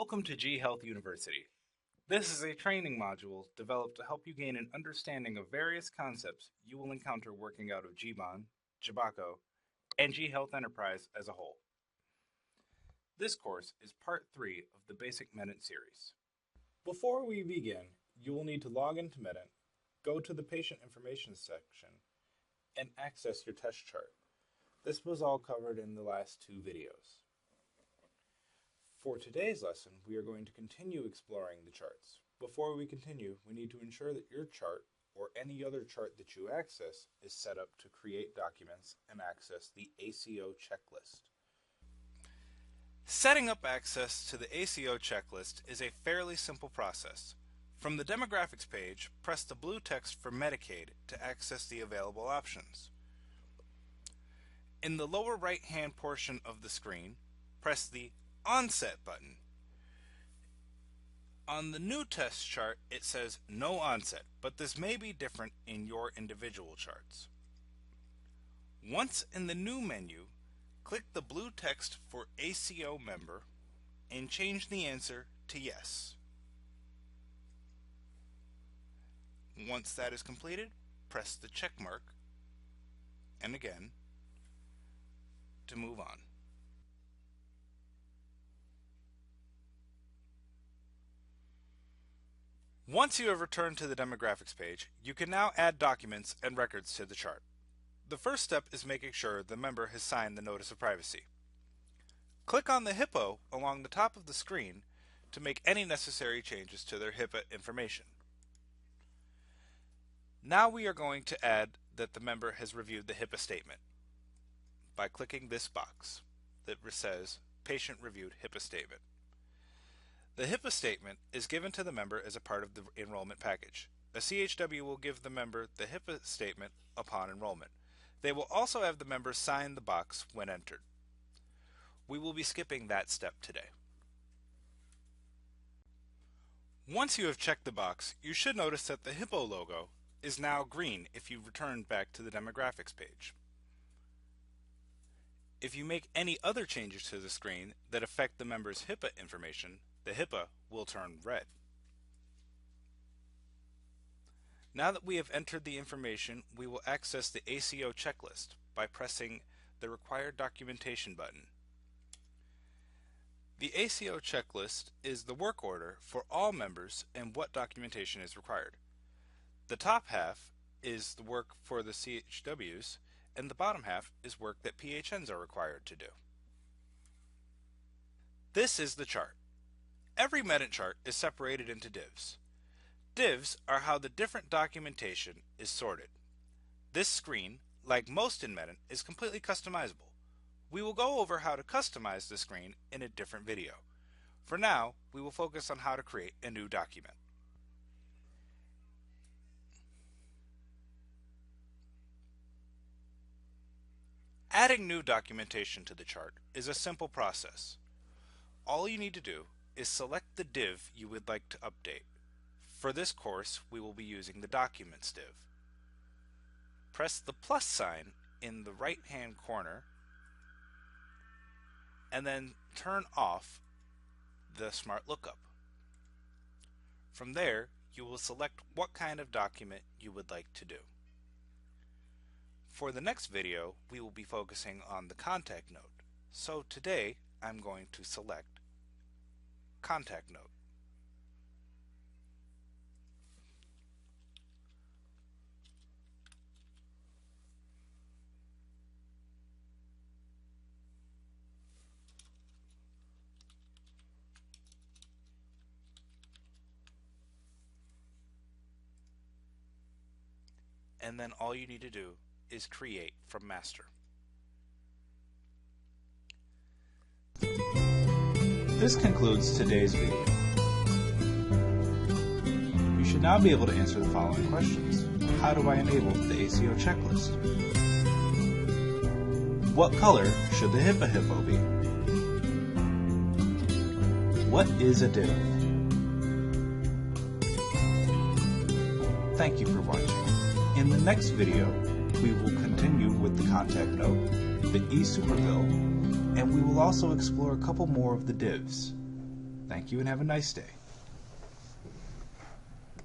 Welcome to G Health University. This is a training module developed to help you gain an understanding of various concepts you will encounter working out of GBON, GBACO, and G Health Enterprise as a whole. This course is part 3 of the Basic Medent series. Before we begin, you will need to log into Medent, go to the Patient Information section, and access your test chart. This was all covered in the last 2 videos. For today's lesson, we are going to continue exploring the charts. Before we continue, we need to ensure that your chart, or any other chart that you access, is set up to create documents and access the ACCO checklist. Setting up access to the ACCO checklist is a fairly simple process. From the demographics page, press the blue text for Medicaid to access the available options. In the lower right-hand portion of the screen, press the Onset button. On the new test chart, it says no onset, but this may be different in your individual charts. Once in the new menu, click the blue text for ACCO member and change the answer to yes. Once that is completed, press the check mark and again to move on. Once you have returned to the demographics page, you can now add documents and records to the chart. The first step is making sure the member has signed the Notice of Privacy. Click on the HIPPA along the top of the screen to make any necessary changes to their HIPAA information. Now we are going to add that the member has reviewed the HIPAA statement by clicking this box that says Patient Reviewed HIPAA Statement. The HIPAA statement is given to the member as a part of the enrollment package. A CHW will give the member the HIPAA statement upon enrollment. They will also have the member sign the box when entered. We will be skipping that step today. Once you have checked the box, you should notice that the HIPPA logo is now green if you return back to the demographics page. If you make any other changes to the screen that affect the member's HIPAA information, the HIPAA will turn red. Now that we have entered the information, we will access the ACCO checklist by pressing the Required Documentation button. The ACCO checklist is the work order for all members and what documentation is required. The top half is the work for the CHWs, and the bottom half is work that PHNs are required to do. This is the chart. Every Medent chart is separated into divs. Divs are how the different documentation is sorted. This screen, like most in Medent, is completely customizable. We will go over how to customize the screen in a different video. For now, we will focus on how to create a new document. Adding new documentation to the chart is a simple process. All you need to do is select the div you would like to update. For this course, we will be using the Documents div. Press the plus sign in the right-hand corner and then turn off the Smart Lookup. From there, you will select what kind of document you would like to do. For the next video, we will be focusing on the Contact Note. So today, I'm going to select Contact Note. And then all you need to do is create from master. This concludes today's video. You should now be able to answer the following questions. How do I enable the ACCO checklist? What color should the HIPPA hippo be? What is a div? Thank you for watching. In the next video, we will continue with the Contact Note, the eSuperbill, and we will also explore a couple more of the divs. Thank you and have a nice day.